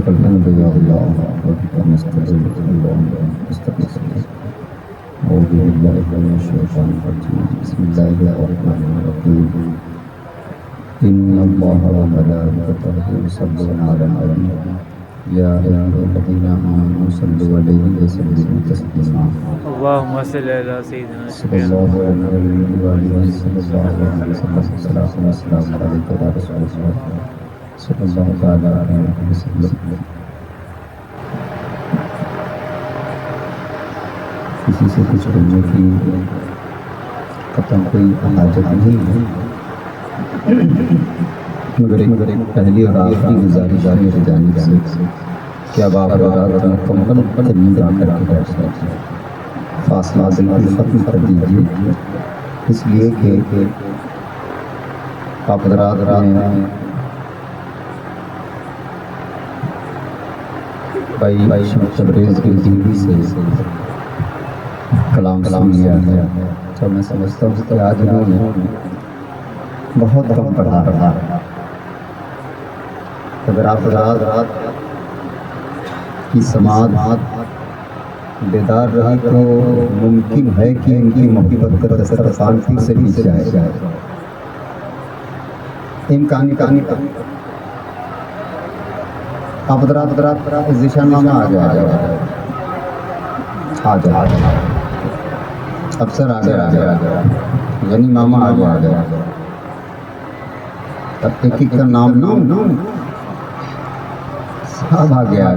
الحمد لله ونستعين ونستغفر أعوذ بالله من الشيطان الرجيم بسم الله الرحمن الرحيم إن الله وملائكته يصلون على النبي يا أيها الذين آمنوا صلوا عليه وسلموا تسليما اللهم صل على سيدنا صلى الله عليه وآله صلى الله عليه وسلم الصلاة والسلام عليك يا رسول الله صلی اللہ تعالیٰ علیہ وسلم. کسی سے کچھ کرنے کی قطعاً کوئی حاجت نہیں ہے، مگر ایک پہلی اور آخری گزارش ہے میرے جانب سے کہ اب آپ رات مکمل نیند آ کر کے بیٹھ جائیں، فاصلہ بالکل ختم کر دیجیے، اس لیے کہ آپ رات میں بھائی تبریز کی ٹی وی سے کلام لیا ہے، تو میں سمجھتا ہوں کہ آج انہوں نے بہت کم پڑھا. اگر آپ رات کی سماعت بیدار رہی تو ممکن ہے کہ ان کی محبت کا دسترخوان پھر سے پیچھے جائے. امکان آپ رات ذیشان ماما آ گیا افسر آ گیا یعنی ماما آ گیا. اب ایک کا نام سب آ گیا.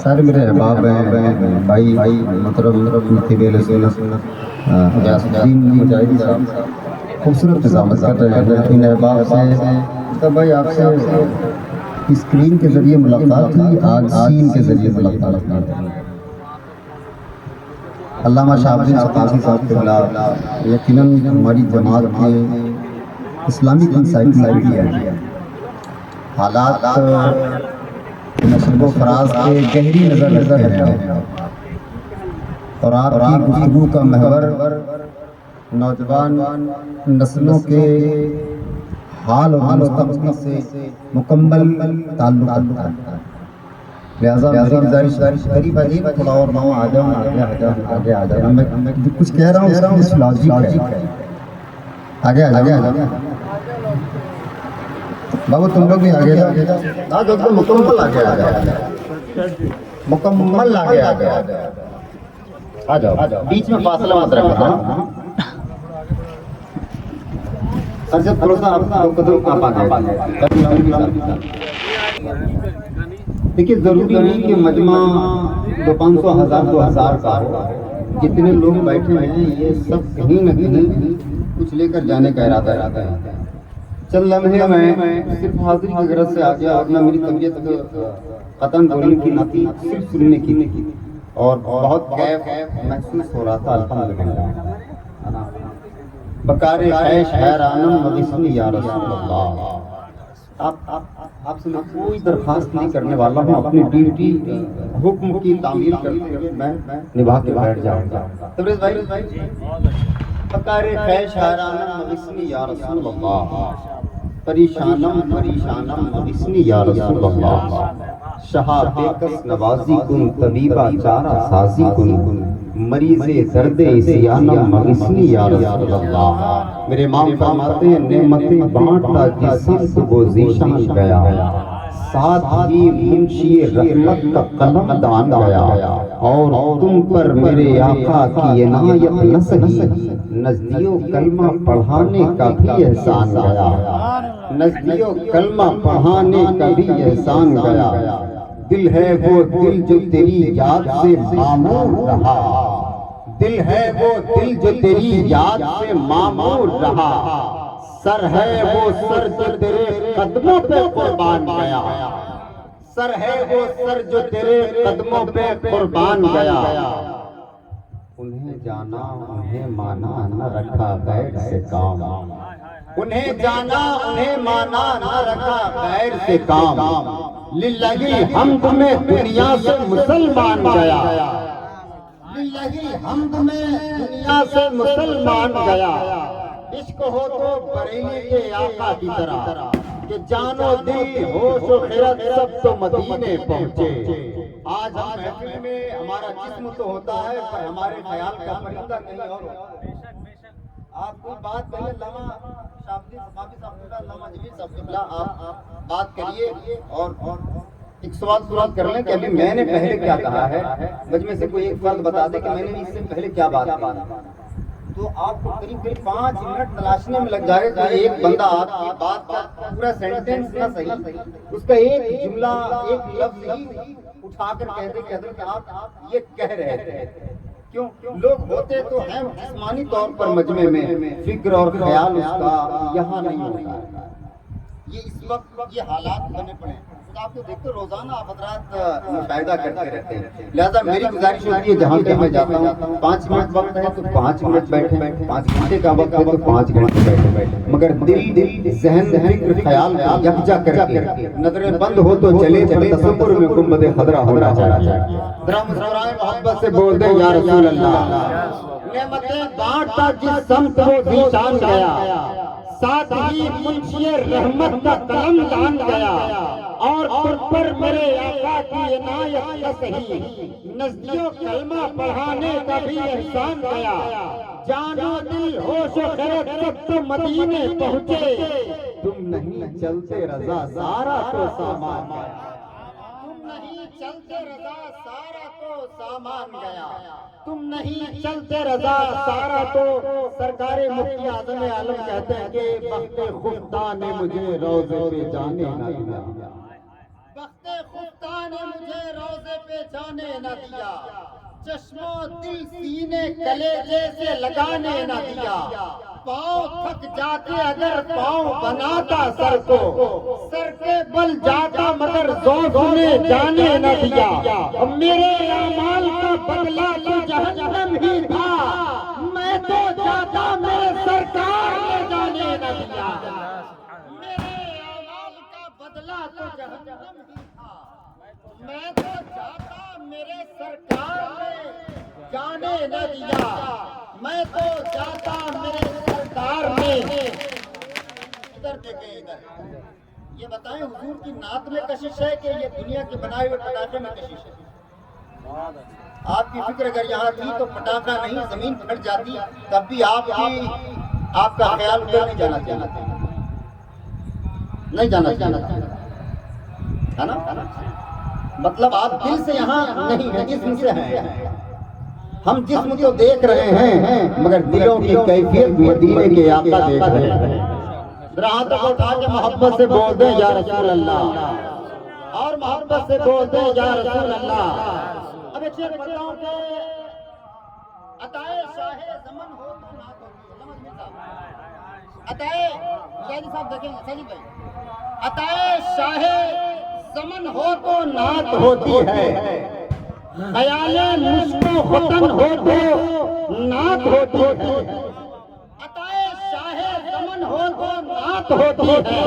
سارے میرے احباب ہیں، بھائی مطلب غیاث الدین مجاہدی صاحب خوبصورت نظامت کر رہے ہیں ان احباب سے. تو بھائی آپ سے اسکرین کے ذریعے ملاقات ہوئی، آج سین کے ذریعے ملاقات ہوئی. علامہ شاہ الدین ثقافی صاحب کے خلاف یقیناً ہماری جماعت کے اسلامک انسائکلوپیڈیا ہے. حالات نشیب و فراز کے گہری نظر رکھتے ہیں اور آپ کی گفتگو کا محور نوجوان نسلوں کے حال اور مستقبل سے مکمل تعلق رکھتا ہے. لہٰذا میری گزارش قریب آئیے، تھوڑا اور نہ آ جاؤں، آگے آ جاؤں. میں کچھ کہہ رہا ہوں اس کی لاجک ہے. آگے بابو تم لوگ بھی آگے جاؤ، مکمل آگے آ جاؤ، بیچ میں فاصلہ مت رکھنا. جب تھوڑا سا دیکھیے، ضروری نہیں کہ مجمع 500 1000 2000 کا ہو. جتنے لوگ بیٹھے ہیں یہ سب کہیں نہ کہیں کچھ لے کر جانے کا ارادہ رہتا ہے. چند لمحے میں صرف حاضری کی غرض سے آ گیا، ورنہ میری طبیعت قطعاً بولنے کی نہ تھی، صرف سننے کی تھی اور بہت کیف محسوس ہو رہا تھا. الحمدللہ بکار خیش حیرانم مغسنی یا رسول اللہ. آپ سے میں کوئی درخواست نہیں کرنے والا ہوں، اپنی ڈیوٹی حکم کی تعمیل کرتے ہوئے میں نبھا کے بیٹھ جاؤں گا. تبریز بھائی، بکار خیش حیرانم مغسنی یا رسول اللہ، پریشانم مغسنی یا رسول اللہ. شہا بیکس نوازی کن، طبیبہ چارہ سازی کن، مریض درد عصیانم مغسنی یا رسول اللہ. میرے امام فرماتے ہیں نعمتیں بانٹتا جسم کو ذیشان گیا، ساتھ ہی منشی رحمت کا قلم دان گیا، اور تم پر میرے آقا کی عنایت نہ سہی، نزدیو کلمہ پڑھانے کا بھی احسان گیا، نزدیو کلمہ پڑھانے کا بھی احسان گیا. دل ہے وہ دل جو تیری یاد سے معمور رہا، دل ہے وہ دل جو تیری یاد سے معمور رہا، سر ہے وہ سر جو تیرے قدموں پہ قربان گیا، سر ہے وہ سر جو تیرے قدموں پہ قربان گیا. انہیں جانا انہیں مانا نہ رکھا غیر سے کام، انہیں جانا انہیں مانا نہ رکھا غیر سے کام. للہ الحمد میں دنیا سے مسلمان گیا، للہ الحمد میں دنیا سے مسلمان گیا. عشق ہو تو بریلی کے آقا کی طرح، کہ جانو دل ہوش و خیرت سب تو مدینے پہنچے. آج ہم محفل میں ہمارا جسم تو ہوتا ہے پر ہمارے خیال کا پرندہ کہیں اور ہوتا ہے. آپ کوئی بات کہیے علامہ شافعی صاحب علامہ جلیل صاحب آپ بات کریے اور ایک سوال کر لیں کہ ابھی میں نے پہلے کیا کہا ہے. مجمع سے کوئی ایک فرد بتا دے کہ میں نے اس سے پہلے کیا بات کی, تو آپ کو قریب 5 منٹ تلاشنے میں لگ جائے گا. ایک بندہ آپ کی بات کا پورا سینٹینس نہ صحیح, اس کا ایک جملہ ایک لفظ ہی اٹھا کر کہہ دے کہ حضرت آپ یہ کہہ رہے تھے. کیوں لوگ ہوتے تو ہیں جسمانی طور پر مجمع میں, فکر اور خیال اس کا یہاں نہیں ہوتا. یہ اس وقت یہ حالات بنے پڑے ہیں. آپ کو دیکھتے روزانہ آپ حضرات مشاہدہ کرتے رہتے ہیں. لہذا میری گزارش ہوتی ہے جہاں پہ میں جاتا ہوں 5 منٹ وقت ہے تو 5 منٹ بیٹھے, 5 گھنٹے کا وقت ہے تو 5 گھنٹے بیٹھے, مگر دل ذہن فکر خیال یکجا کر کے نظریں بند ہو تو چلے تصور میں گنبد خضرا ہونا چاہیے. ذرا مسکرائیں محبت سے بول دیں یا رسول اللہ. نعمتیں بانٹتا جس سمت وہ ذیشان گیا, ساتھ ہی منشی رحمت کا قلم دان گیا, اور تم پر میرے آقا کی عنایت کا صحیح نزدیوں کلمہ پڑھانے کا بھی احسان گیا. جانو دل ہوش و خیرت سب تو مدینے پہنچے, تم نہیں چلتے رضا سارا تو سامان گیا. تم نہیں چلتے رضا سارا تو سامان گیا. تم نہیں چلتے رضا سارا تو سرکار مفتی اعظم عالم کہتے ہیں کہ وقت خفتہ نے مجھے روضے پہ جانے نہ دیا. وقت خفتہ نے مجھے روضے پہ جانے نہ دیا, چشم و دل سینے کلیجے سے لگانے نہ دیا. پاؤں تھک جاتے اگر پاؤں بناتا سر کو, سر کے بل جاتا مگر ذوق نے جانے نہ دیا. میرے اعمال کا بدلہ تو جہنم ہی تھا, میں تو جاتا میرے سرکار نے جانے نہ دیا. میرے اعمال کا بدلہ تو جہنم ہی تھا, میں تو جاتا میرے سرکار نے جانے نہ دیا. میں تو جاتا میرے سرکار نے. ادھر دیکھیں ادھر, یہ بتائیں حضور کی نعت میں کشش ہے کہ یہ دنیا کے بنائے ہوئے پٹاخے میں کشش ہے؟ آپ کی فکر اگر یہاں تھی تو پٹاخہ نہیں زمین پھٹ جاتی, تب بھی آپ کا خیال ادھر نہیں جانا چاہیے, نہیں جانا چاہیے ہے نا. مطلب آپ دل سے یہاں نہیں ہیں, جسم سے ہیں. ہم جسم تو دیکھ رہے ہیں مگر دلوں کی کیفیت مدینے کے آقا دیکھ رہے ہیں. ذرا ہاتھوں کو اٹھا کے محبت سے بول دیں یا رسول اللہ, اور محبت سے بول دیں یا رسول اللہ. اب ایک شعر پڑھتا ہوں کہ عطائے شاہ زمن ہو تو نعت ہوتی ہے. عطائے شاہد صاحب دیکھیں سجید بھائی, عطائے شاہ زمن ہو تو نعت ہوتی ہے, خیال مشک و ختن ہو تو نعت ہوتی ہے. عطائے شاہ زمن ہو تو نعت ہوتی ہے,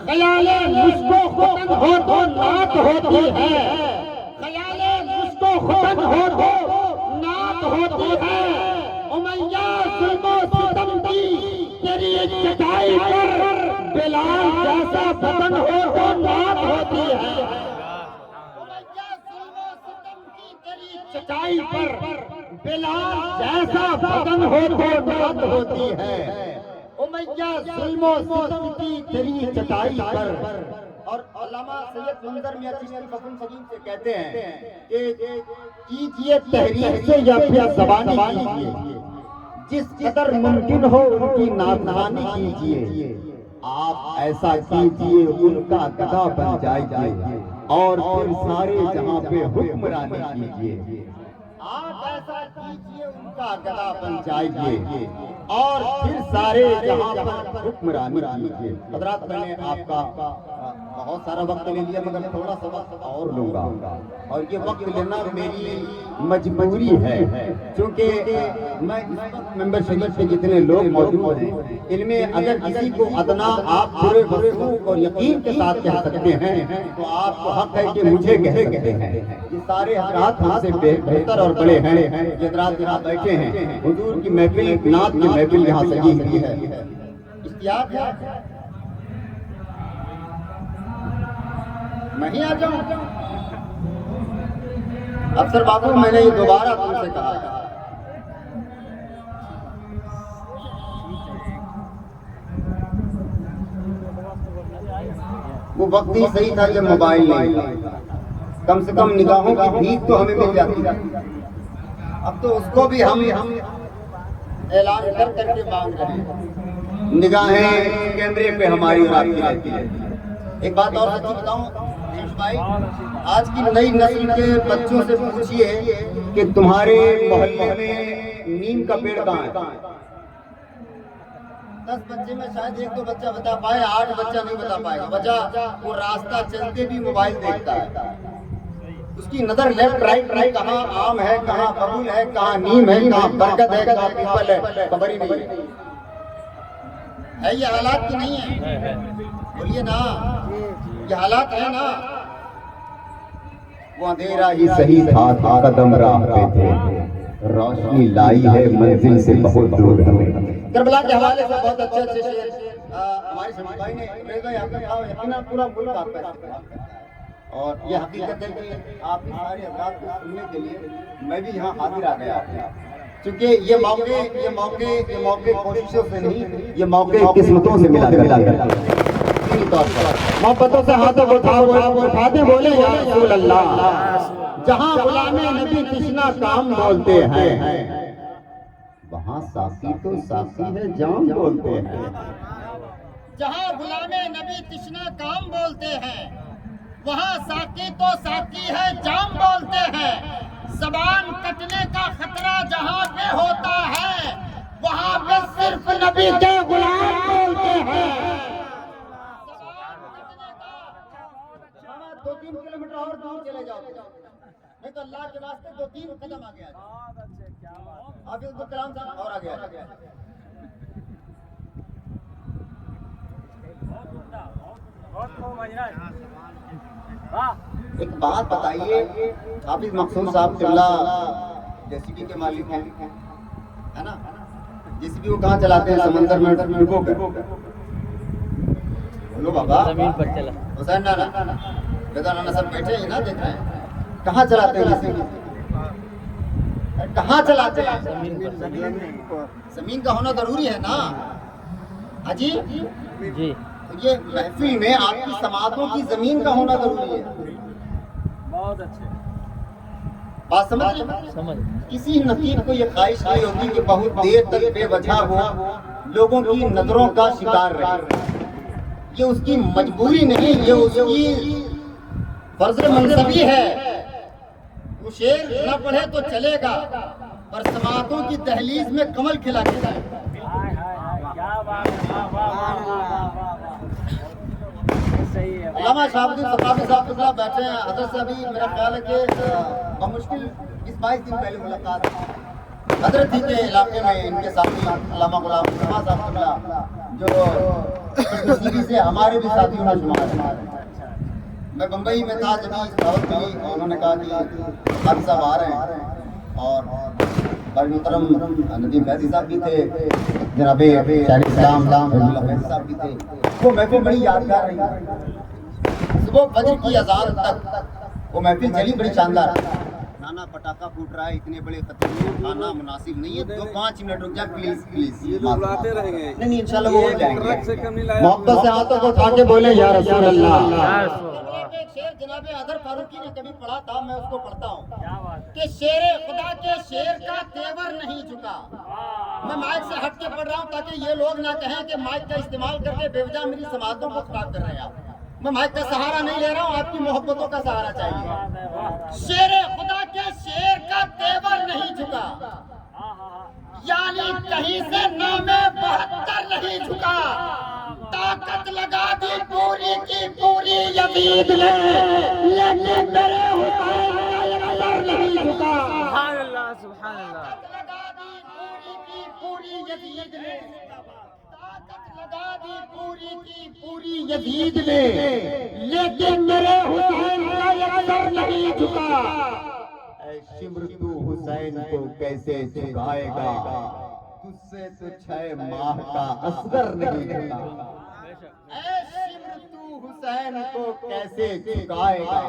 خیال مشک و ختن ہو تو نعت ہوتی ہے. خیال مشک و ختن ہو تو نعت ہوتی ہے. امیہ ظلم و ستم کی تیری چٹائی پر بلال جیسا بدن ہو تو نعت ہوتی ہے. چٹائی پر بلال جیسا بدن ہو تو نعت ہوتی ہے. امیہ ظلم و ستم کی تیری چٹائی پر. اور علامہ سید منظر میاں چشتی فخر سلیم سے کہتے ہیں کہ کیجئے تحریر سے یا پھر زبانی کیجئے, جس قدر ممکن ہو ان کی نافرمانی کیجئے. آپ ایسا کیجئے ان کا گدھا بن جائیے, اور پھر سارے جہاں پہ حکمرانی کیجئے. آپ ایسا کیجئے ان کا گدھا بن جائیے, اور پھر سارے جہاں پر حکمرانی کیجئے. حضرات میں نے آپ کا بہت سارا وقت لے لیا مگر تھوڑا سا وقت اور لوں گا, اور یہ وقت لینا میری مجبوری ہے, کیونکہ میں ممبر شریف کے جتنے لوگ موجود ہیں ان میں اگر کسی کو ادنا آپ پورے وثوق اور یقین کے ساتھ کہہ سکتے ہیں تو آپ کو حق ہے کہ مجھے کہہ سکتے ہیں. یہ سارے حضرات ہم سے بہتر اور بڑے ہیں. یہ حضرات یہاں بیٹھے ہیں, حضور کی محفل نعت کی محفل یہاں سجی ہوئی ہے. اشتیاق ہے میں ہی آ جاؤں؟ افسر بابو میں نے یہ دوبارہ تم سے کہا ہے، وہ وقت ہی صحیح تھا جب موبائل نہیں تھا، کم سے کم نگاہوں کی بھیک تو ہمیں مل جاتی تھی، اب تو اس کو بھی ہم اعلان کر کر کے مانگ رہے ہیں، نگاہیں کیمرے پہ ہماری اور آپ کی رہتی ہے۔ ایک بات اور سچی بتاؤں شمش بھائی، آج کی نئی نسل کے بچوں سے پوچھئے کہ تمہارے محلے میں نیم کا پیڑ کہاں ہے، 10 بچے میں شاید 1-2 بچہ بتا پائے، 8 بچہ نہیں بتا پائے گا۔ وجہ وہ راستہ چلتے بھی موبائل دیکھتا ہے، اس کی نظر لیفٹ رائٹ نہیں، کہاں آم ہے، کہاں ببول ہے، کہاں نیم ہے، کہاں برگد ہے، کہاں پیپل ہے، خبر ہی نہیں ہے۔ یہ حالات کی نہیں ہے؟ بولیے نا، یہ حالات ہے نا؟ وہ اندھیرا ہی صحیح تھا، قدم راہ پہ تھے، روشنی لائی ہے منزل سے بہت دور ہمیں۔ کربلا کے حوالے سے بہت اچھے اچھے شعر ہمارے شمش بھائی نے یقیناً پورا ملک آپ کا استقبال کرتا ہے، اور یہ حقیقت ہے کہ آپ کی ساری حضرات کو سننے کے لیے میں بھی یہاں حاضر آ گیا ہوں، چونکہ یہ موقع کوششوں سے نہیں، یہ موقع قسمتوں سے ملا کرتا ہے۔ محبتوں سے ہاتھوں کو اٹھاتے بولے یا رسول اللہ، جہاں غلام نبی تشنا کام بولتے ہیں، وہاں ساقی تو ساقی ہے جام بولتے ہیں۔ جہاں غلام نبی تشنا کام بولتے ہیں، وہاں ساقی تو ساقی ہے جام بولتے ہیں۔ زبان کٹنے کا خطرہ جہاں پہ ہوتا ہے، وہاں پہ صرف نبی کے غلام بولتے ہیں۔ زبان کٹنے کا 2-3 کلومیٹر اور دور چلے جاؤ، نہیں تو اللہ کے واسطے 2-3 قدم آگے آ جاؤ۔ حافظ عبدالکلام صاحب اور آگے آ جائے۔ ایک بات بتائیے، حافظ مقصود صاحب قبلہ جے سی بی کے مالک ہیں، ہے نا؟ جے سی بی وہ کہاں چلاتے ہیں؟ سمندر میں ڈبو کر۔ بولو بابا، زمین پر چلا حسین نانا بیدار نانا سب بیٹھے ہیں نا، دیکھ رہے ہیں کہاں چلاتے ہیں؟ جے سی بی کہاں چلاتے ہیں؟ زمین کا ہونا ضروری ہے نا؟ ہاں جی جی، یہ محفل میں آپ کی سماعتوں کی زمین کا ہونا ضروری ہے۔ بہت اچھے بات سمجھ، کسی نقیب کو یہ خواہش نہیں ہوتی کہ بہت دیر تک بے وجہ وہ لوگوں کی نظروں کا شکار رہے، یہ اس کی مجبوری نہیں، یہ اس کی فرض منصبی ہے۔ وہ شعر نہ پڑھے تو چلے گا، پر سماعتوں کی دہلیز میں کمل کھلا کے جائے۔ علامہ شہاب الدین ثقافی صاحب قبلہ بیٹھے ہیں، حضرت سے ابھی میرا خیال ہے کہ بمشکل 20-22 دن پہلے ملاقات حضرت ہی کے علاقے میں ان کے ساتھی علامہ غلام مصطفیٰ صاحب قبلہ، جو کشمیری سے ہمارے بھی ساتھیوں میں شمار ہیں۔ میں بمبئی میں تھا جب دعوت ملی، اور انہوں نے کہا کہ حافظ صاحب آ رہے ہیں، اور بھائی محترم ندیم فیضی صاحب بھی تھے، جناب شاہد اسلام اللہ فیضی صاحب بھی تھے۔ وہ محفل بڑی یادگار رہی، صبح فجر کی اذان تک وہ محفل چلی، بڑی شاندار۔ نانا پٹاخہ پھوٹ رہا ہے، اتنے بڑے خطرے میں کھانا مناسب نہیں ہے، 2-5 منٹ رک جائیں پلیز پلیز۔ نہیں انشاءاللہ وہ ہو جائیں گے۔ محبت سے ہاتھوں کو اٹھا کے بولے یا رسول اللہ۔ ایک شعر جناب حضرت فاروقی نے کبھی پڑھا تھا، میں اس کو پڑھتا ہوں کہ شیر خدا کے شیر کا تیور نہیں جھکا۔ میں مائک سے ہٹ کے پڑھ رہا ہوں تاکہ یہ لوگ نہ کہیں کہ مائک کا استعمال کر کے بے وجہ میری سماعتوں کو خراب کر رہے ہیں آپ۔ میں مائک کا سہارا نہیں لے رہا ہوں، آپ کی محبتوں کا سہارا چاہیے۔ شیر خدا کے شیر کا تیور نہیں جھکا، یعنی کہیں سے نام 72 نہیں جھکا۔ طاقت لگا دی پوری کی پوری یزید نے، لیکن میرے حسین کا یہ نظر نہیں جھکا۔ سبحان اللہ سبحان اللہ۔ طاقت لگا دی پوری کی پوری یزید نے، طاقت لگا دی پوری کی پوری یزید نے، لیکن میرے حسین کا یہ نظر نہیں جھکا۔ اے شمر تو حسین کو کیسے جھکائے گا، تجھ سے تو 6 ماہ کا اصغر نہیں جھکا۔ اے شمر تو حسین کو کیسے جھکائے گا؟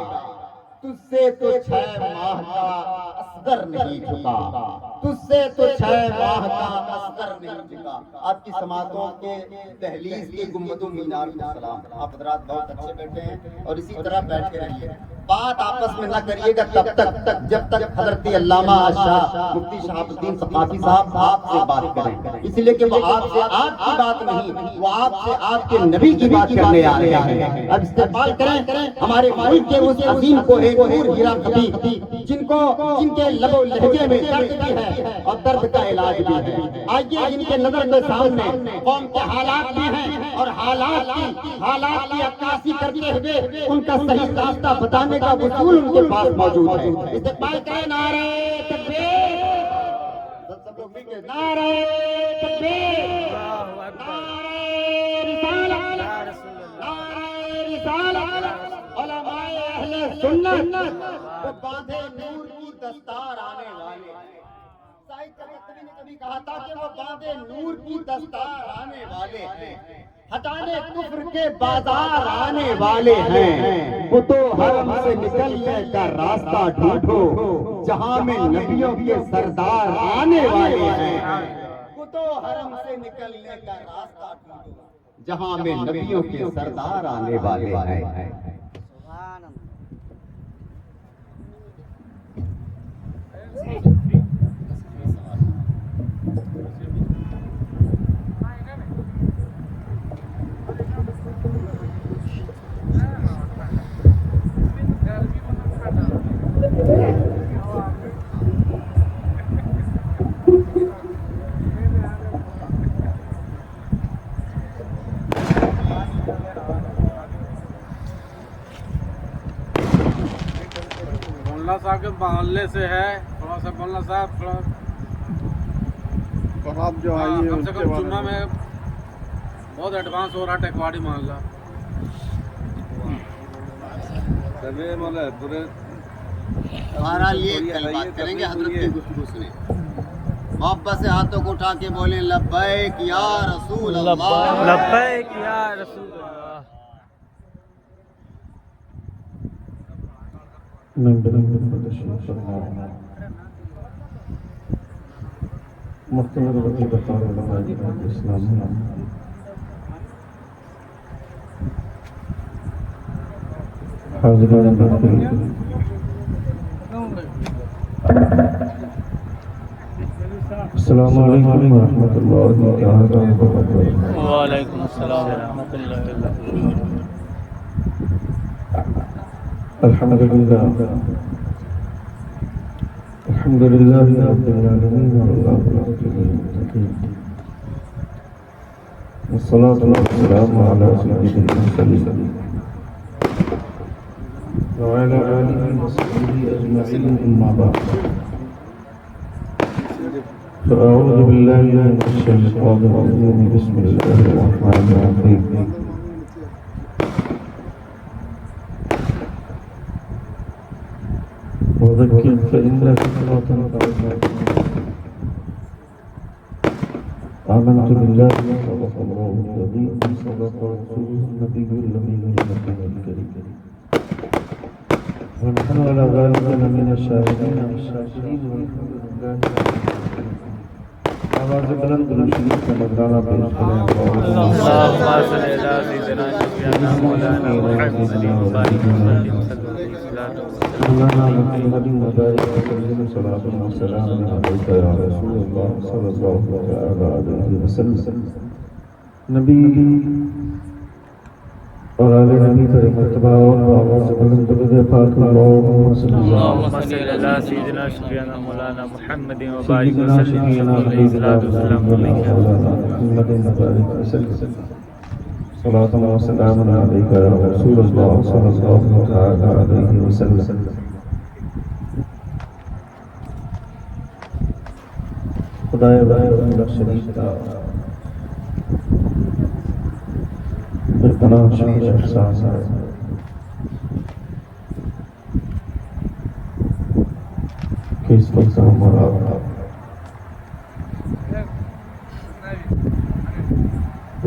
تجھ سے تو 6 ماہ کا اصغر نہیں جھکا، تجھ سے تو 6 ماہ کا اصغر نہیں جھکا۔ آپ کی سماعتوں کے دہلیز کی گنبد و مینار کو سلام۔ آپ حضرات بہت اچھے بیٹھے ہیں اور اسی طرح بیٹھے رہیے، بات آپس میں نہ کریے گا تب تک جب تک حضرت علامہ شاہ مفتی شہاب الدین ثقافی صاحب آپ سے بات کریں، اس لیے کہ وہ آپ سے آپ کی بات نہیں، وہ آپ سے آپ کے نبی کی بات کرنے آ رہے ہیں۔ اب استقبال کریں ہمارے ملک کے اس عظیم کو ایک نور ہیرا خطیب جن کے لب و لہجے میں درد بھی ہے اور درد کا علاج بھی ہے۔ آئیے جن کے نظر کے سامنے قوم کے حالات بھی ہیں اور حالات کی عکاسی کرتے ہوئے ان کا صحیح راستہ بتانے کا وصول ان کے پاس موجود ہے۔ استقبال کریں، نعرہ تکبیر، سب لوگ مل کے نعرہ تکبیر، نعرہ رسالت، نعرہ رسالت، علماء اہل سنت، وہ باندھے نور کی دستار آنے والے ہیں۔ سائد کبھی نے کبھی کہا تھا کہ وہ باندھے نور کی دستار آنے والے ہیں، ہٹانے کفر کے بازار آنے والے ہیں۔ وہ تو حرم سے نکلنے کا راستہ ڈھونڈو، جہاں میں نبیوں کے سردار آنے والے ہیں۔ وہ تو حرم سے نکلنے کا راستہ ڈھونڈو، جہاں میں نبیوں کے سردار آنے والے ہیں۔ مولانا صاحب کے محلے سے ہے، تھوڑا سا مولانا صاحب تھوڑا آپ جو آئیے کم سے کم جمعہ میں بہت ایڈوانس ہو رہا ہے ٹیکواڑی محلہ۔ بہرحال یہ کل بات کریں گے، حضرت کی گفتگو سنیں، محبت سے ہاتھوں کو اٹھا کے بولیں لبیک یا رسول اللہ، لبیک یا رسول اللہ۔ مختلف وقت بطور علماء اسلامی حاضرین محفل، السلام علیکم ورحمۃ اللہ تعالی وبرکاتہ۔ وعلیکم السلام ورحمۃ اللہ وبرکاتہ۔ الحمد للہ الحمد للہ رب العالمین والصلاة والسلام علی سید المرسلین وعلی آلہ وصحبہ اجمعین، اما بعد، فأعوذ باللہ من الشیطان الرجیم، بسم اللہ الرحمن الرحیم۔ وذكر فإن الذكرى تنفع، آمنت بالله صدق الله العظيم، صدق رسوله النبي الأمين الكريم، ونحن على ذلك لمن الشاهدين والشاكرين، والحمد لله۔ آواز بلند روشنی کا نذرانہ پیش کریں۔ اللهم صل على سيدنا شفيعنا مولانا محمد وبارك وسلم، مولانا محمد وبارك وسلم، صلاة وسلام عليك يا رسول الله صلى الله عليه وسلم۔ نبی اور آل نبی پر مرتبہ اور آواز بلند درود پاک اللهم صل على سيدنا شفيعنا مولانا محمد وبارك وسلم، محمد وبارك وسلم، صلاة وسلام عليك يا رسول الله صلى الله عليه وسلم۔ خدائے واحد شریف کا بے-پناہ شکر احساس ہے کہ اس وقت ہمارا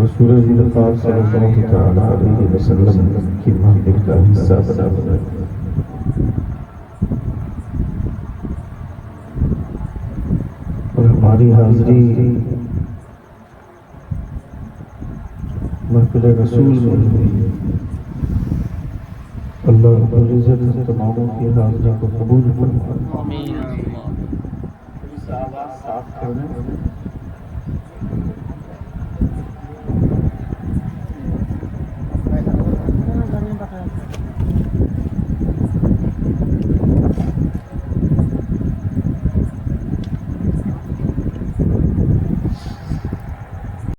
رسول اللہ صلی اللہ تعالی علیہ وسلم کی محفل کا حصہ بنا بنا اور ہماری حاضری محفل رسول میں ہوئی. اللہ رب العزت ہم تماموں کی حاضری کو قبول فرمائے. صاف کر دیں.